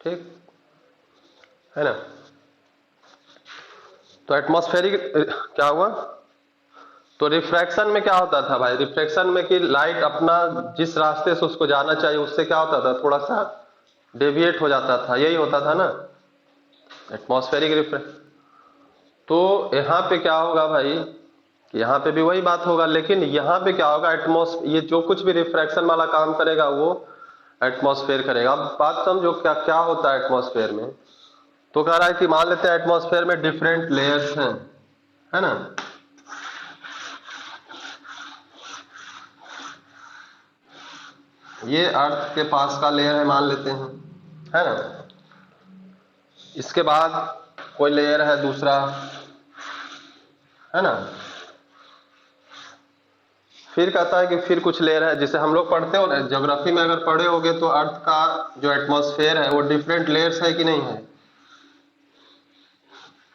ठीक है ना। तो एटमॉस्फेरिक क्या हुआ, तो रिफ्रैक्शन में क्या होता था भाई, रिफ्रैक्शन में कि लाइट अपना जिस रास्ते से उसको जाना चाहिए उससे क्या होता था, थोड़ा सा डेविएट हो जाता था, यही होता था ना एटमॉस्फेरिक रिफ्रैक्शन। तो यहाँ पे क्या होगा भाई कि यहाँ पे भी वही बात होगा, लेकिन यहाँ पे क्या होगा, ये जो कुछ भी रिफ्रैक्शन वाला काम करेगा वो एटमॉस्फेयर करेगा। अब बात समझो क्या क्या होता है एटमॉस्फेयर में। तो कह रहा है कि मान लेते हैं एटमॉस्फेयर में डिफरेंट लेयर्स हैं, है ना। ये अर्थ के पास का लेयर है मान लेते हैं, है ना। इसके बाद कोई लेयर है दूसरा, है ना। फिर कहता है कि फिर कुछ लेयर है, जिसे हम लोग पढ़ते हो ना ज्योग्राफी में, अगर पढ़े होगे तो अर्थ का जो एटमॉस्फेयर है वो डिफरेंट लेयर्स है कि नहीं है,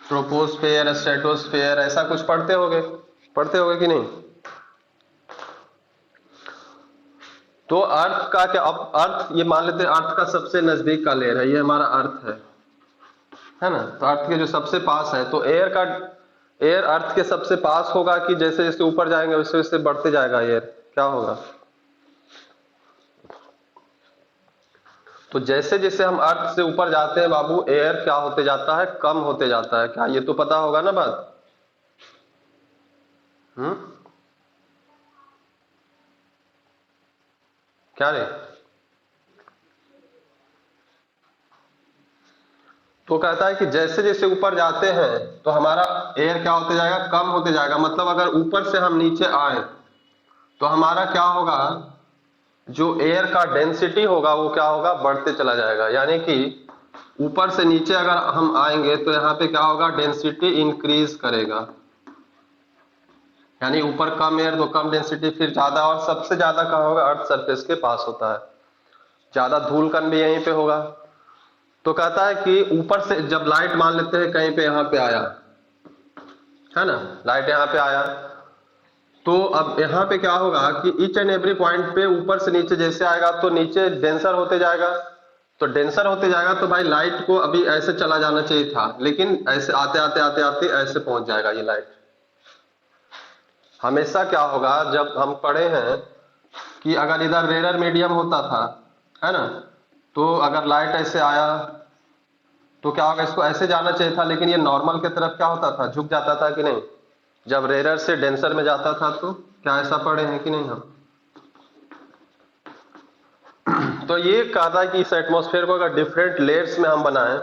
ट्रोपोस्फेयर, स्ट्रेटोस्फेयर, ऐसा कुछ पढ़ते होगे कि नहीं। तो अर्थ का क्या, अब अर्थ ये मान लेते हैं अर्थ का सबसे नजदीक का लेयर है, ये हमारा अर्थ है ना। तो अर्थ के जो सबसे पास है, तो एयर अर्थ के सबसे पास होगा कि जैसे जैसे ऊपर जाएंगे वैसे वैसे बढ़ते जाएगा एयर, क्या होगा। तो जैसे जैसे हम अर्थ से ऊपर जाते हैं बाबू, एयर क्या होते जाता है, कम होते जाता है, क्या ये तो पता होगा ना बात। क्या रे, तो कहता है कि जैसे जैसे ऊपर जाते हैं तो हमारा एयर क्या होते जाएगा, कम होते जाएगा। मतलब अगर ऊपर से हम नीचे आए तो हमारा क्या होगा, जो एयर का डेंसिटी होगा वो क्या होगा, बढ़ते चला जाएगा। यानी कि ऊपर से नीचे अगर हम आएंगे तो यहाँ पे क्या होगा, डेंसिटी इंक्रीज करेगा। यानी ऊपर कम एयर तो कम डेंसिटी, फिर ज्यादा, और सबसे ज्यादा कहाँ होगा, अर्थ सरफेस के पास होता है, ज्यादा धूल कण भी यहीं पे होगा। तो कहता है कि ऊपर से जब लाइट मान लेते हैं कहीं पे यहाँ पे आया, है ना, लाइट यहाँ पे आया, तो अब यहाँ पे क्या होगा कि ईच एंड एवरी पॉइंट पे ऊपर से नीचे जैसे आएगा तो नीचे डेंसर होते जाएगा। तो डेंसर होते जाएगा तो भाई लाइट को अभी ऐसे चला जाना चाहिए था, लेकिन ऐसे आते आते आते आते ऐसे पहुंच जाएगा ये लाइट। हमेशा क्या होगा, जब हम पढ़े हैं कि अगर इधर रेयर मीडियम होता था, है ना, तो अगर लाइट ऐसे आया तो क्या होगा, इसको ऐसे जाना चाहिए था, लेकिन ये नॉर्मल की तरफ क्या होता था, झुक जाता था कि नहीं। जब रेयर से डेंसर में जाता था तो क्या ऐसा पढ़े हैं कि नहीं हम। तो ये कहा था कि इस एटमॉस्फेयर को अगर डिफरेंट लेयर्स में हम बनाएं,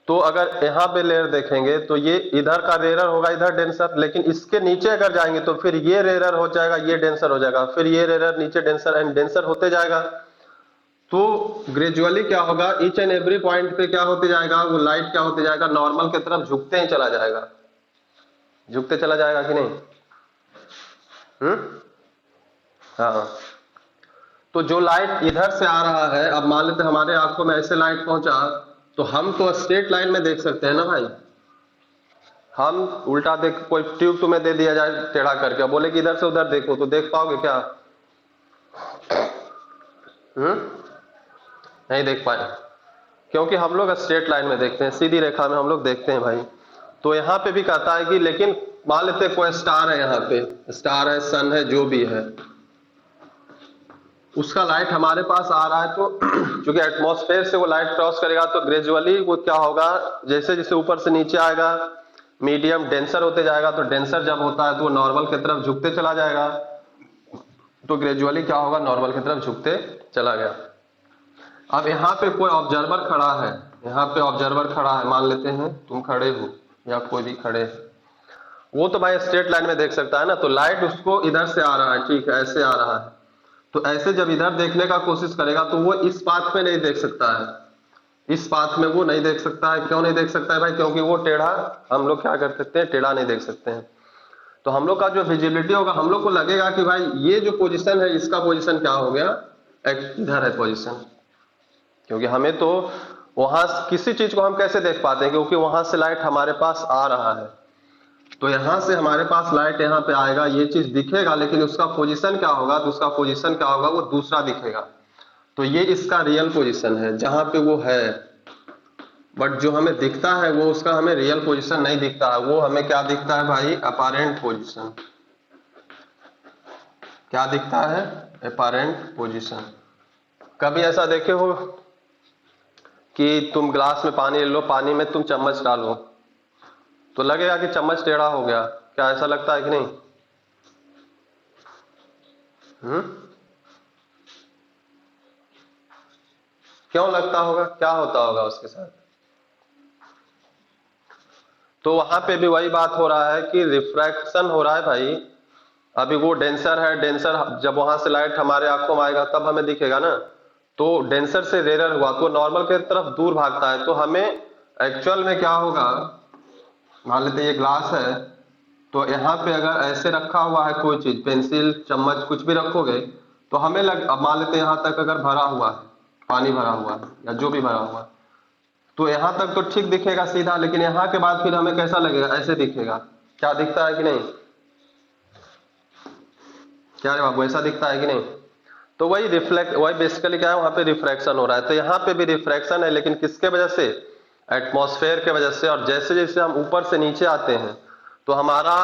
तो अगर यहाँ पे लेयर देखेंगे तो ये इधर का रेयर होगा, इधर डेंसर, लेकिन इसके नीचे अगर जाएंगे तो फिर ये रेयर हो जाएगा, ये डेंसर हो जाएगा, फिर ये रेयर नीचे डेंसर एंड डेंसर होते जाएगा। तो ग्रेजुअली क्या होगा, ईच एंड एवरी पॉइंट पे क्या होते जाएगा, वो लाइट क्या होते जाएगा, नॉर्मल की तरफ झुकते ही चला जाएगा, झुकते चला जाएगा कि नहीं। हाँ। तो जो लाइट इधर से आ रहा है, अब मान लेते हमारे आंखों में ऐसे लाइट पहुंचा, तो हम तो स्ट्रेट लाइन में देख सकते हैं ना भाई। हम उल्टा देख, कोई ट्यूब तुम्हें दे दिया जाए टेढ़ा करके, बोले कि इधर से उधर देखो, तो देख पाओगे क्या। नहीं देख पाए, क्योंकि हम लोग स्ट्रेट लाइन में देखते हैं, सीधी रेखा में हम लोग देखते हैं भाई। तो यहाँ पे भी कहता है कि लेकिन मान लेते हैं कोई स्टार है, यहाँ पे स्टार है, सन है, जो भी है, उसका लाइट हमारे पास आ रहा है, तो क्योंकि एटमॉस्फेयर से वो लाइट क्रॉस करेगा तो ग्रेजुअली वो क्या होगा, जैसे जैसे ऊपर से नीचे आएगा मीडियम डेंसर होते जाएगा, तो डेंसर जब होता है तो वो नॉर्मल की तरफ झुकते चला जाएगा। तो ग्रेजुअली क्या होगा, नॉर्मल की तरफ झुकते चला गया। अब यहाँ पे कोई ऑब्जर्वर खड़ा है, यहाँ पे ऑब्जर्वर खड़ा है, मान लेते हैं तुम खड़े हो या कोई भी खड़े है, वो तो भाई स्ट्रेट लाइन में देख सकता है ना। तो लाइट उसको इधर से आ रहा है, ठीक है, ऐसे आ रहा है, तो ऐसे जब इधर देखने का कोशिश करेगा तो वो इस पाथ में नहीं देख सकता है, इस पाथ में वो नहीं देख सकता है। क्यों नहीं देख सकता है भाई, क्योंकि वो टेढ़ा, हम लोग क्या कर सकते हैं, टेढ़ा नहीं देख सकते हैं। तो हम लोग का जो विजिबिलिटी होगा, हम लोग को लगेगा कि भाई ये जो पोजीशन है इसका पोजीशन क्या हो गया, इधर है पोजीशन। क्योंकि हमें तो वहां किसी चीज को हम कैसे देख पाते हैं, क्योंकि वहां से लाइट हमारे पास आ रहा है। तो यहां से हमारे पास लाइट यहाँ पे आएगा, ये चीज दिखेगा, लेकिन उसका पोजीशन क्या होगा, तो उसका पोजीशन क्या होगा, वो दूसरा दिखेगा। तो ये इसका रियल पोजीशन है जहां पे वो है, बट जो हमें दिखता है वो उसका हमें रियल पोजीशन नहीं दिखता है, वो हमें क्या दिखता है भाई, अपैरेंट पोजीशन। क्या दिखता है, अपैरेंट पोजीशन। कभी ऐसा देखे हो कि तुम ग्लास में पानी ले लो, पानी में तुम चम्मच डालो तो लगेगा कि चम्मच टेढ़ा हो गया, क्या ऐसा लगता है कि नहीं? क्यों लगता होगा, क्या होता होगा उसके साथ? तो वहां पे भी वही बात हो रहा है कि रिफ्रैक्शन हो रहा है भाई। अभी वो डेंसर है, डेंसर जब वहां से लाइट हमारे आंखों में आएगा तब हमें दिखेगा ना। तो डेंसर से रेयर हुआ तो नॉर्मल की तरफ दूर भागता है, तो हमें एक्चुअल में क्या होगा, मान लेते ये ग्लास है, तो यहाँ पे अगर ऐसे रखा हुआ है कोई चीज, पेंसिल चम्मच कुछ भी रखोगे तो हमें अब मान लेते यहाँ तक अगर भरा हुआ है, पानी भरा हुआ है या जो भी भरा हुआ है, तो यहाँ तक तो ठीक दिखेगा सीधा, लेकिन यहाँ के बाद फिर हमें कैसा लगेगा, ऐसे दिखेगा। क्या दिखता है कि नहीं? क्या रे बाबू, ऐसा दिखता है कि नहीं? तो वही बेसिकली क्या है, वहां पे रिफ्रैक्शन हो रहा है। तो यहाँ पे भी रिफ्रैक्शन है, लेकिन किसके वजह से, एटमॉस्फेयर के वजह से। और जैसे जैसे हम ऊपर से नीचे आते हैं तो हमारा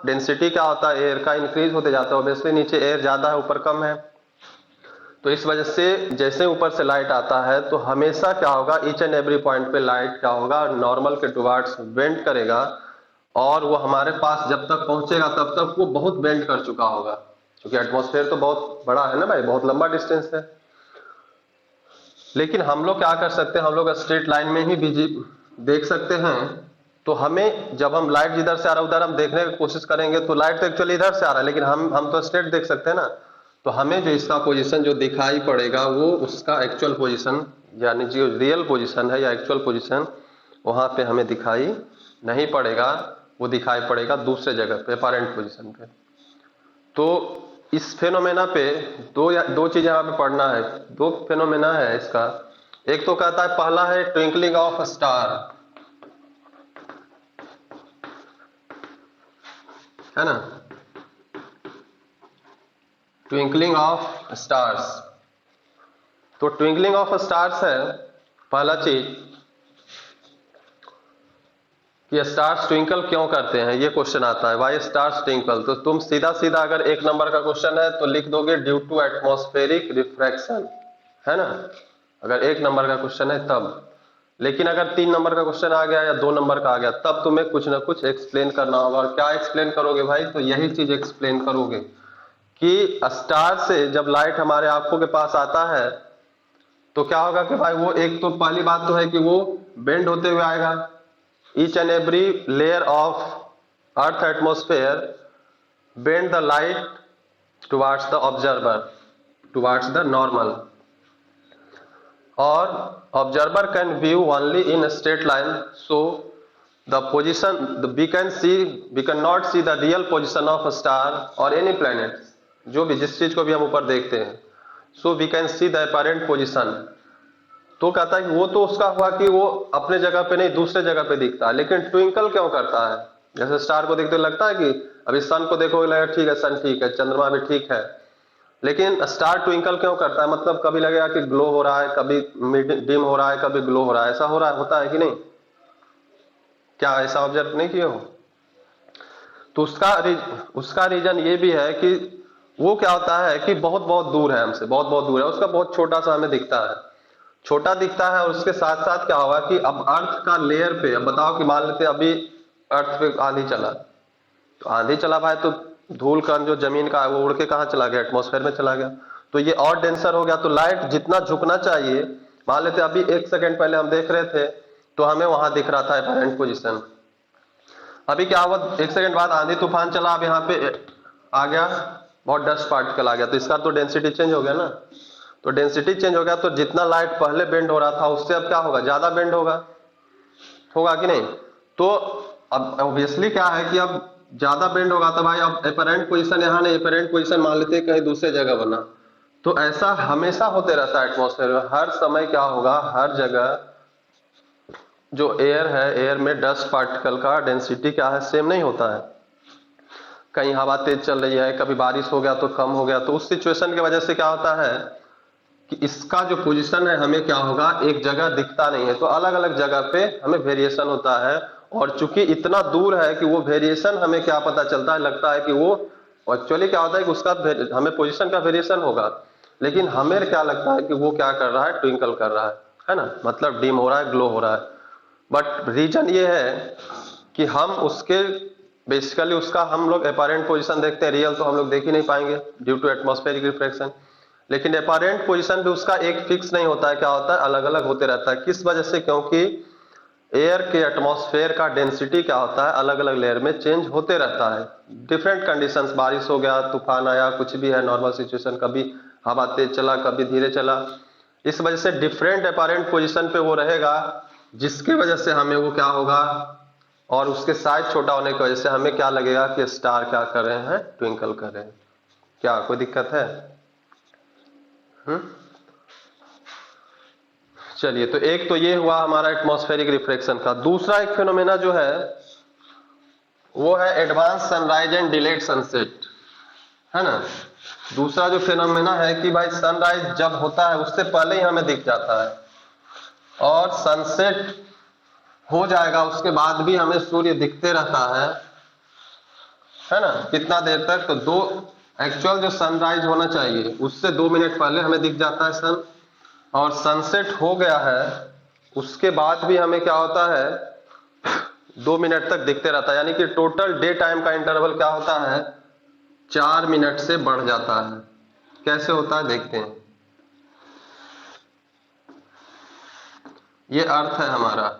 डेंसिटी क्या होता है, एयर का इंक्रीज होते जाता है। ऑब्वियसली नीचे एयर ज्यादा है, ऊपर कम है, तो इस वजह से जैसे ऊपर से लाइट आता है तो हमेशा क्या होगा, ईच एंड एवरी पॉइंट पे लाइट क्या होगा, नॉर्मल के टुवार्ड्स बेंड करेगा। और वो हमारे पास जब तक पहुंचेगा तब तक वो बहुत बेंड कर चुका होगा, क्योंकि एटमॉस्फेयर तो बहुत बड़ा है ना भाई, बहुत लंबा डिस्टेंस है। लेकिन हम लोग क्या कर सकते हैं, हम लोग स्ट्रेट लाइन में ही बिजी देख सकते हैं। तो हमें जब हम लाइट जिधर से आ रहा है उधर हम देखने की कोशिश करेंगे तो लाइट तो एक्चुअली इधर से आ रहा है, लेकिन हम तो स्ट्रेट देख सकते हैं ना। तो हमें जो इसका पोजीशन जो दिखाई पड़ेगा वो उसका एक्चुअल पोजीशन, यानी जो रियल पोजीशन है या एक्चुअल पोजीशन, वहां पे हमें दिखाई नहीं पड़ेगा, वो दिखाई पड़ेगा दूसरे जगह पे, अपैरेंट पोजीशन पे। तो इस फेनोमेना पे दो चीज यहाँ पे पढ़ना है। दो फेनोमेना है इसका। एक तो कहता है, पहला है ट्विंकलिंग ऑफ स्टार, है ना, ट्विंकलिंग ऑफ स्टार्स। तो ट्विंकलिंग ऑफ स्टार्स है पहला चीज, कि स्टार्स ट्विंकल क्यों करते हैं, ये क्वेश्चन आता है, वाई स्टार्स ट्विंकल। तो तुम सीधा सीधा अगर एक नंबर का क्वेश्चन है तो लिख दोगे ड्यू टू एटमॉस्फेरिक रिफ्रैक्शन, है ना, अगर एक नंबर का क्वेश्चन है तब। लेकिन अगर 3 नंबर का क्वेश्चन आ गया या 2 नंबर का आ गया तब तुम्हें कुछ ना कुछ एक्सप्लेन करना होगा। और क्या एक्सप्लेन करोगे भाई, तो यही चीज एक्सप्लेन करोगे कि स्टार से जब लाइट हमारे आंखों के पास आता है तो क्या होगा कि भाई वो, एक तो पहली बात तो है कि वो बेंड होते हुए आएगा। Each and every layer of earth atmosphere bend the light towards the observer, towards the normal. और observer can view only in a straight line, so the position we cannot see the real position of a star or any planet, जो भी जिस चीज को भी हम ऊपर देखते हैं, so we can see the apparent position। तो कहता है कि वो तो उसका हुआ कि वो अपने जगह पे नहीं दूसरे जगह पे दिखता है, लेकिन ट्विंकल क्यों करता है? जैसे स्टार को देखते लगता है कि अभी सन को देखोगे लगेगा ठीक है सन ठीक है, चंद्रमा भी ठीक है, लेकिन स्टार ट्विंकल क्यों करता है? मतलब कभी लगेगा कि ग्लो हो रहा है, कभी डिम हो रहा है, कभी ग्लो हो रहा है, ऐसा हो रहा है, होता है कि नहीं? क्या ऐसा ऑब्जर्व नहीं किए हो? तो उसका रीजन ये भी है कि वो क्या होता है कि बहुत बहुत दूर है हमसे, बहुत बहुत दूर है, उसका बहुत छोटा सा हमें दिखता है, छोटा दिखता है। और उसके साथ साथ क्या होगा कि अब अर्थ का लेयर पे, अब बताओ कि मान लेते अभी अर्थ पे आंधी चला, तो आंधी चला भाई तो धूल कण जो जमीन का है वो उड़ के कहाँ चला गया, एटमॉस्फेयर में चला गया, तो ये और डेंसर हो गया। तो लाइट जितना झुकना चाहिए, मान लेते अभी 1 सेकंड पहले हम देख रहे थे तो हमें वहां दिख रहा था अपैरेंट पोजीशन। अभी क्या हुआ, 1 सेकंड बाद आंधी तूफान चला, अब यहाँ पे आ गया बहुत डस्ट पार्टिकल आ गया, तो इसका तो डेंसिटी चेंज हो गया ना। तो डेंसिटी चेंज हो गया तो जितना लाइट पहले बेंड हो रहा था उससे अब क्या होगा, ज्यादा बेंड होगा, होगा कि नहीं? तो अब ऑब्वियसली क्या है कि अब ज्यादा बेंड होगा तो भाई अब अपैरेंट पोजीशन यहाँ नहीं, अपैरेंट पोजीशन मान लेते कहीं दूसरे जगह बना। तो ऐसा हमेशा होते रहता है एटमॉस्फेयर में, हर समय क्या होगा, हर जगह जो एयर है, एयर में डस्ट पार्टिकल का डेंसिटी क्या है, सेम नहीं होता है। कहीं हवा तेज चल रही है, कभी बारिश हो गया तो कम हो गया, तो उस सिचुएशन की वजह से क्या होता है कि इसका जो पोजीशन है हमें क्या होगा, एक जगह दिखता नहीं है, तो अलग अलग जगह पे हमें वेरिएशन होता है। और चूंकि इतना दूर है कि वो वेरिएशन हमें क्या पता चलता है, लगता है कि वो एक्चुअली क्या होता है कि उसका हमें पोजीशन का वेरिएशन होगा, लेकिन हमें क्या लगता है कि वो क्या कर रहा है, ट्विंकल कर रहा है ना, मतलब डिम हो रहा है, ग्लो हो रहा है। बट रीजन ये है कि हम उसके बेसिकली उसका हम लोग अपैरेंट पोजीशन देखते हैं, रियल तो हम लोग देख ही नहीं पाएंगे ड्यू टू एटमॉस्फेरिक रिफ्रैक्शन। लेकिन अपैरेंट पोजीशन भी उसका एक फिक्स नहीं होता है, क्या होता है, अलग अलग होते रहता है। किस वजह से? क्योंकि एयर के एटमॉस्फेयर का डेंसिटी क्या होता है, अलग अलग लेयर में चेंज होते रहता है। डिफरेंट कंडीशंस, बारिश हो गया, तूफान आया, कुछ भी है, नॉर्मल सिचुएशन, कभी हवा तेज चला, कभी धीरे चला, इस वजह से डिफरेंट अपैरेंट पोजीशन पे वो रहेगा, जिसकी वजह से हमें वो क्या होगा, और उसके साइज छोटा होने की वजह से हमें क्या लगेगा कि स्टार क्या कर रहे हैं, ट्विंकल कर रहे हैं। क्या कोई दिक्कत है? चलिए, तो एक तो ये हुआ हमारा एटमॉस्फेरिक रिफ्रैक्शन का। दूसरा एक फिनोमेना जो है वो है advance sunrise and delayed sunset, है ना। दूसरा जो फिनोमेना है कि भाई सनराइज जब होता है उससे पहले ही हमें दिख जाता है, और सनसेट हो जाएगा उसके बाद भी हमें सूर्य दिखते रहता है ना। कितना देर तक? तो दो, एक्चुअल जो सनराइज होना चाहिए उससे 2 मिनट पहले हमें दिख जाता है सन, और सनसेट हो गया है उसके बाद भी हमें क्या होता है, 2 मिनट तक दिखते रहता है। यानी कि टोटल डे टाइम का इंटरवल क्या होता है, 4 मिनट से बढ़ जाता है। कैसे होता है देखते हैं। ये अर्थ है हमारा,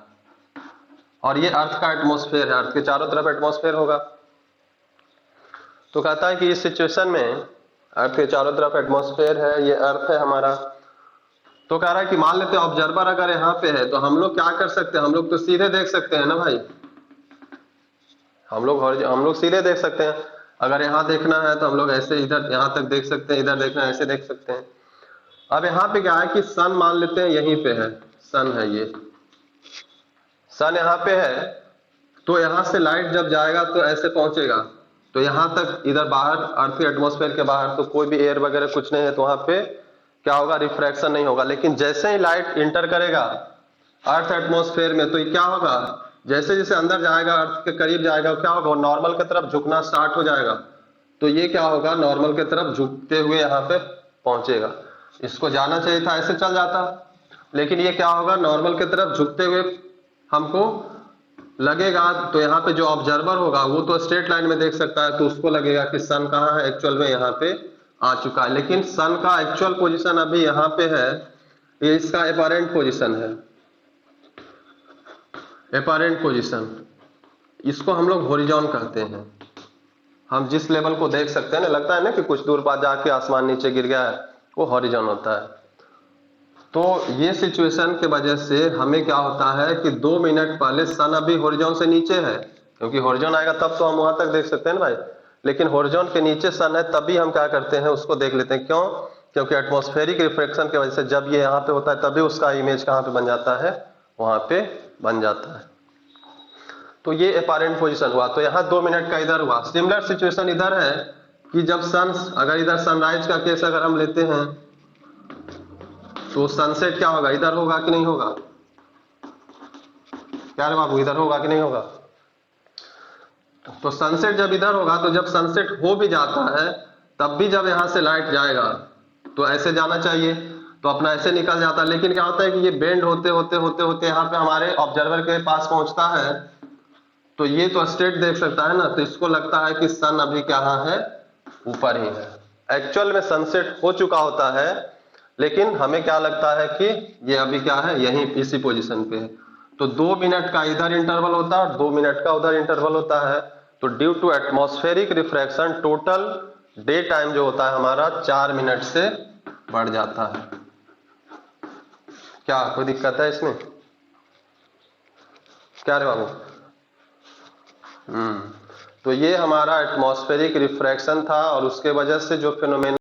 और ये अर्थ का एटमॉस्फेयर है, अर्थ के चारों तरफ एटमॉस्फेयर होगा। तो कहता है कि इस सिचुएशन में अर्थ के चारों तरफ एटमॉस्फेयर है, ये अर्थ है हमारा। तो कह रहा है कि मान लेते हैं ऑब्जर्वर अगर यहाँ पे है, तो हम लोग क्या कर सकते हैं, हम लोग तो सीधे देख सकते हैं ना भाई, हम लोग सीधे देख सकते हैं। अगर यहाँ देखना है तो हम लोग ऐसे इधर यहाँ तक देख सकते हैं, इधर देखना है ऐसे देख सकते हैं। अब यहाँ पे क्या है कि सन मान लेते हैं यहीं पे है, सन है, ये सन यहाँ पे है, तो यहाँ से लाइट जब जाएगा तो ऐसे पहुंचेगा, तो यहाँ तक इधर बाहर अर्थ के एटमॉस्फेयर के बाहर तो कोई भी एयर वगैरह कुछ नहीं है, तो वहां पे क्या होगा, रिफ्रैक्शन नहीं होगा। लेकिन जैसे ही लाइट इंटर करेगा अर्थ एटमॉस्फेयर में, तो ये क्या होगा, जैसे जैसे अंदर जाएगा, अर्थ के करीब जाएगा, क्या होगा, नॉर्मल की तरफ झुकना स्टार्ट हो जाएगा। तो ये क्या होगा, नॉर्मल की तरफ झुकते हुए यहाँ पे पहुंचेगा। इसको जाना चाहिए था ऐसे चल जाता, लेकिन ये क्या होगा, नॉर्मल की तरफ झुकते हुए हमको लगेगा। तो यहाँ पे जो ऑब्जर्वर होगा वो तो स्ट्रेट लाइन में देख सकता है, तो उसको लगेगा कि सन कहाँ है, एक्चुअल में यहाँ पे आ चुका है। लेकिन सन का एक्चुअल पोजीशन अभी यहाँ पे है, ये इसका अपैरेंट पोजीशन है, अपैरेंट पोजीशन। इसको हम लोग हॉरिजॉन कहते हैं। हम जिस लेवल को देख सकते हैं ना, लगता है ना कि कुछ दूर बाद जाके आसमान नीचे गिर गया है, वो हॉरिजॉन होता है। तो ये सिचुएशन के वजह से हमें क्या होता है कि 2 मिनट पहले सन अभी हॉरिजॉन से नीचे है, क्योंकि हॉरिजॉन आएगा तब तो हम वहां तक देख सकते हैं ना भाई। लेकिन हॉरिजॉन के नीचे सन है, तभी हम क्या करते हैं, उसको देख लेते हैं। क्यों? क्योंकि एटमॉस्फेरिक रिफ्लेक्शन की वजह से जब ये यहाँ पे होता है तभी उसका इमेज कहाँ पे बन जाता है, वहां पे बन जाता है। तो ये अपैरेंट पोजीशन हुआ। तो यहाँ 2 मिनट का इधर हुआ। सिमिलर सिचुएशन इधर है कि जब सन, अगर इधर सनराइज का केस अगर हम लेते हैं, तो सनसेट क्या होगा, इधर होगा कि नहीं होगा? क्या रे बाबू, इधर होगा कि नहीं होगा? तो सनसेट जब इधर होगा, तो जब सनसेट हो भी जाता है तब भी जब यहाँ से लाइट जाएगा तो ऐसे जाना चाहिए, तो अपना ऐसे निकल जाता है। लेकिन क्या होता है कि ये बेंड होते होते होते होते यहाँ पे हमारे ऑब्जर्वर के पास पहुंचता है, तो ये तो स्ट्रेट देख सकता है ना, तो इसको लगता है कि सन अभी कहाँ है, ऊपर ही है। एक्चुअल में सनसेट हो चुका होता है, लेकिन हमें क्या लगता है कि ये अभी क्या है, यहीं इसी पोजीशन पे है। तो 2 मिनट का इधर इंटरवल होता है और 2 मिनट का उधर इंटरवल होता है। तो due to atmospheric refraction total day time जो होता है हमारा 4 मिनट से बढ़ जाता है। क्या कोई दिक्कत है इसमें? क्या रे बाबू? तो ये हमारा एटमॉस्फेरिक रिफ्रैक्शन था, और उसके वजह से जो फिनोमेना